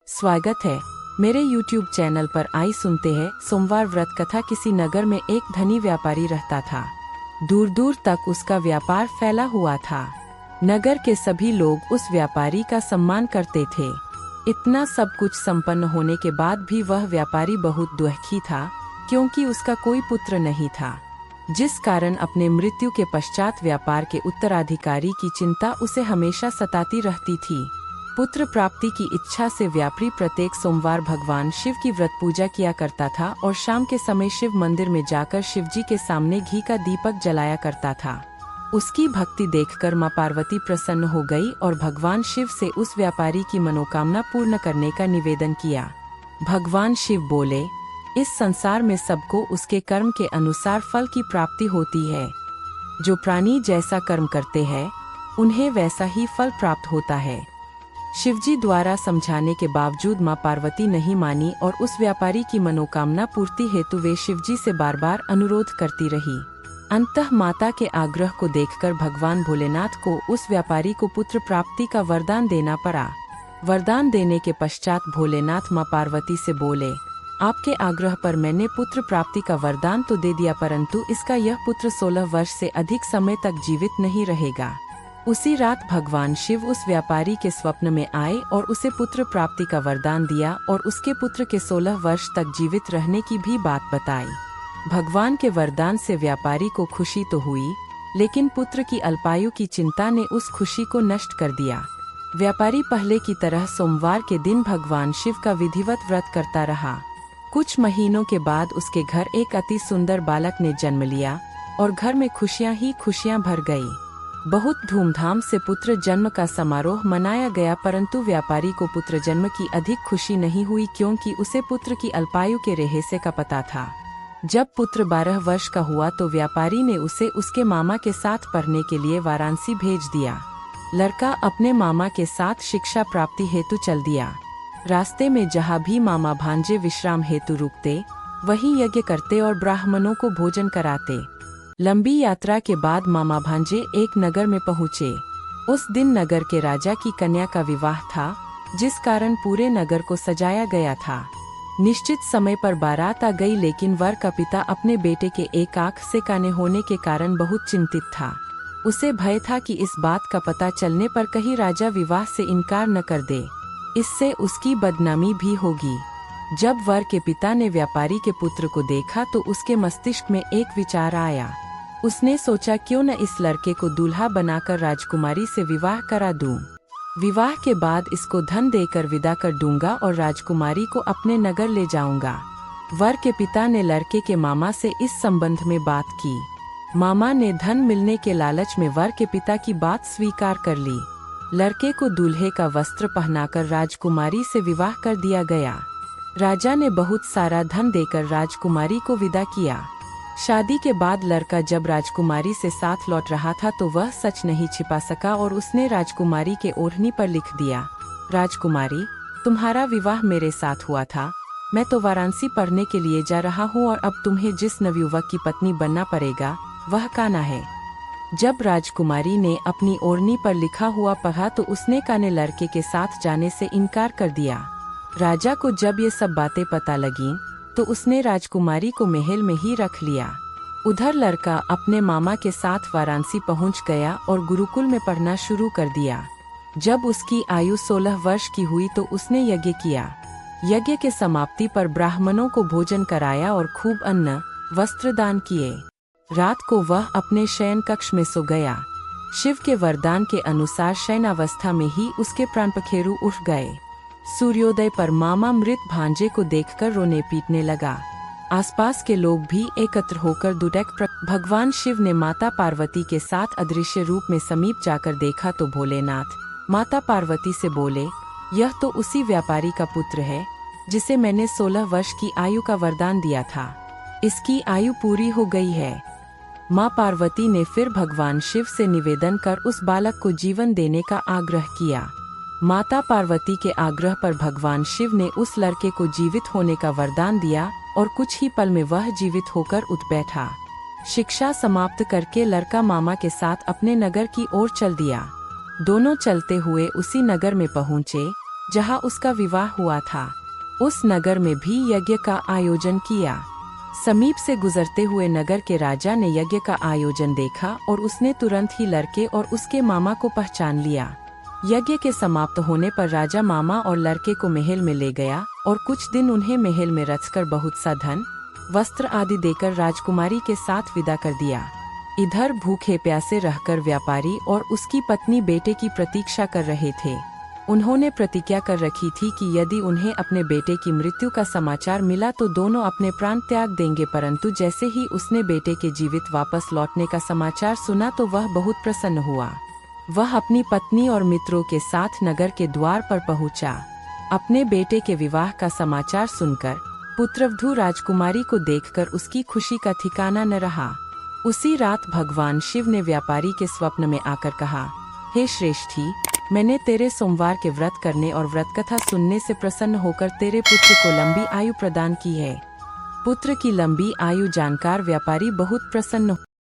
स्वागत है मेरे YouTube चैनल पर। आई सुनते हैं सोमवार व्रत कथा। किसी नगर में एक धनी व्यापारी रहता था। दूर दूर तक उसका व्यापार फैला हुआ था। नगर के सभी लोग उस व्यापारी का सम्मान करते थे। इतना सब कुछ संपन्न होने के बाद भी वह व्यापारी बहुत दुखी था, क्योंकि उसका कोई पुत्र नहीं था, जिस कारण अपने मृत्यु के पश्चात व्यापार के उत्तराधिकारी की चिंता उसे हमेशा सताती रहती थी। पुत्र प्राप्ति की इच्छा से व्यापारी प्रत्येक सोमवार भगवान शिव की व्रत पूजा किया करता था और शाम के समय शिव मंदिर में जाकर शिव जी के सामने घी का दीपक जलाया करता था। उसकी भक्ति देखकर मां पार्वती प्रसन्न हो गई और भगवान शिव से उस व्यापारी की मनोकामना पूर्ण करने का निवेदन किया। भगवान शिव बोले, इस संसार में सबको उसके कर्म के अनुसार फल की प्राप्ति होती है। जो प्राणी जैसा कर्म करते हैं उन्हें वैसा ही फल प्राप्त होता है। शिवजी द्वारा समझाने के बावजूद मां पार्वती नहीं मानी और उस व्यापारी की मनोकामना पूर्ति हेतु वे शिवजी से बार बार अनुरोध करती रही। अंततः माता के आग्रह को देखकर भगवान भोलेनाथ को उस व्यापारी को पुत्र प्राप्ति का वरदान देना पड़ा। वरदान देने के पश्चात भोलेनाथ मां पार्वती से बोले, आपके आग्रह पर मैंने पुत्र प्राप्ति का वरदान तो दे दिया, परंतु इसका यह पुत्र 16 वर्ष से अधिक समय तक जीवित नहीं रहेगा। उसी रात भगवान शिव उस व्यापारी के स्वप्न में आए और उसे पुत्र प्राप्ति का वरदान दिया और उसके पुत्र के 16 वर्ष तक जीवित रहने की भी बात बताई। भगवान के वरदान से व्यापारी को खुशी तो हुई, लेकिन पुत्र की अल्पायु की चिंता ने उस खुशी को नष्ट कर दिया। व्यापारी पहले की तरह सोमवार के दिन भगवान शिव का विधिवत व्रत करता रहा। कुछ महीनों के बाद उसके घर एक अति सुंदर बालक ने जन्म लिया और घर में खुशियां ही खुशियां भर गई। बहुत धूमधाम से पुत्र जन्म का समारोह मनाया गया, परंतु व्यापारी को पुत्र जन्म की अधिक खुशी नहीं हुई, क्योंकि उसे पुत्र की अल्पायु के रहस्य का पता था। जब पुत्र 12 वर्ष का हुआ तो व्यापारी ने उसे उसके मामा के साथ पढ़ने के लिए वाराणसी भेज दिया। लड़का अपने मामा के साथ शिक्षा प्राप्ति हेतु चल दिया। रास्ते में जहाँ भी मामा भांजे विश्राम हेतु रुकते, वहीं यज्ञ करते और ब्राह्मणों को भोजन कराते। लंबी यात्रा के बाद मामा भांजे एक नगर में पहुँचे। उस दिन नगर के राजा की कन्या का विवाह था, जिस कारण पूरे नगर को सजाया गया था। निश्चित समय पर बारात आ गई, लेकिन वर का पिता अपने बेटे के एक आंख से काने होने के कारण बहुत चिंतित था। उसे भय था कि इस बात का पता चलने पर कहीं राजा विवाह से इनकार न कर दे, इससे उसकी बदनामी भी होगी। जब वर के पिता ने व्यापारी के पुत्र को देखा तो उसके मस्तिष्क में एक विचार आया। उसने सोचा, क्यों न इस लड़के को दूल्हा बनाकर राजकुमारी से विवाह करा दूं। विवाह के बाद इसको धन देकर विदा कर दूंगा और राजकुमारी को अपने नगर ले जाऊंगा। वर के पिता ने लड़के के मामा से इस संबंध में बात की। मामा ने धन मिलने के लालच में वर के पिता की बात स्वीकार कर ली। लड़के को दूल्हे का वस्त्र पहनाकर राजकुमारी से विवाह कर दिया गया। राजा ने बहुत सारा धन देकर राजकुमारी को विदा किया। शादी के बाद लड़का जब राजकुमारी से साथ लौट रहा था तो वह सच नहीं छिपा सका और उसने राजकुमारी के ओढ़नी पर लिख दिया, राजकुमारी, तुम्हारा विवाह मेरे साथ हुआ था। मैं तो वाराणसी पढ़ने के लिए जा रहा हूँ और अब तुम्हें जिस नवयुवक की पत्नी बनना पड़ेगा वह कान्हा है। जब राजकुमारी ने अपनी ओढ़नी पर लिखा हुआ पढ़ा तो उसने कान्हा लड़के के साथ जाने से इनकार कर दिया। राजा को जब ये सब बातें पता लगीं, तो उसने राजकुमारी को महल में ही रख लिया। उधर लड़का अपने मामा के साथ वाराणसी पहुंच गया और गुरुकुल में पढ़ना शुरू कर दिया। जब उसकी आयु 16 वर्ष की हुई तो उसने यज्ञ किया। यज्ञ के समाप्ति पर ब्राह्मणों को भोजन कराया और खूब अन्न वस्त्र दान किए। रात को वह अपने शयन कक्ष में सो गया। शिव के वरदान के अनुसार शयनावस्था में ही उसके प्राण पखेरु उठ गए। सूर्योदय पर मामा मृत भांजे को देखकर रोने पीटने लगा। आसपास के लोग भी एकत्र होकर भगवान शिव ने माता पार्वती के साथ अदृश्य रूप में समीप जाकर देखा तो भोलेनाथ माता पार्वती से बोले, यह तो उसी व्यापारी का पुत्र है जिसे मैंने 16 वर्ष की आयु का वरदान दिया था। इसकी आयु पूरी हो गई है। माँ पार्वती ने फिर भगवान शिव से निवेदन कर उस बालक को जीवन देने का आग्रह किया। माता पार्वती के आग्रह पर भगवान शिव ने उस लड़के को जीवित होने का वरदान दिया और कुछ ही पल में वह जीवित होकर उठ बैठा। शिक्षा समाप्त करके लड़का मामा के साथ अपने नगर की ओर चल दिया। दोनों चलते हुए उसी नगर में पहुँचे जहाँ उसका विवाह हुआ था। उस नगर में भी यज्ञ का आयोजन किया। समीप से गुजरते हुए नगर के राजा ने यज्ञ का आयोजन देखा और उसने तुरंत ही लड़के और उसके मामा को पहचान लिया। यज्ञ के समाप्त होने पर राजा मामा और लड़के को महल में ले गया और कुछ दिन उन्हें महल में रखकर बहुत सा धन, वस्त्र आदि देकर राजकुमारी के साथ विदा कर दिया। इधर भूखे प्यासे रहकर व्यापारी और उसकी पत्नी बेटे की प्रतीक्षा कर रहे थे। उन्होंने प्रतिज्ञा कर रखी थी कि यदि उन्हें अपने बेटे की मृत्यु का समाचार मिला तो दोनों अपने प्राण त्याग देंगे, परंतु जैसे ही उसने बेटे के जीवित वापस लौटने का समाचार सुना तो वह बहुत प्रसन्न हुआ। वह अपनी पत्नी और मित्रों के साथ नगर के द्वार पर पहुंचा। अपने बेटे के विवाह का समाचार सुनकर पुत्रवधू राजकुमारी को देखकर उसकी खुशी का ठिकाना न रहा। उसी रात भगवान शिव ने व्यापारी के स्वप्न में आकर कहा, हे श्रेष्ठी, मैंने तेरे सोमवार के व्रत करने और व्रत कथा सुनने से प्रसन्न होकर तेरे पुत्र को लंबी आयु प्रदान की है। पुत्र की लंबी आयु जानकर व्यापारी बहुत प्रसन्न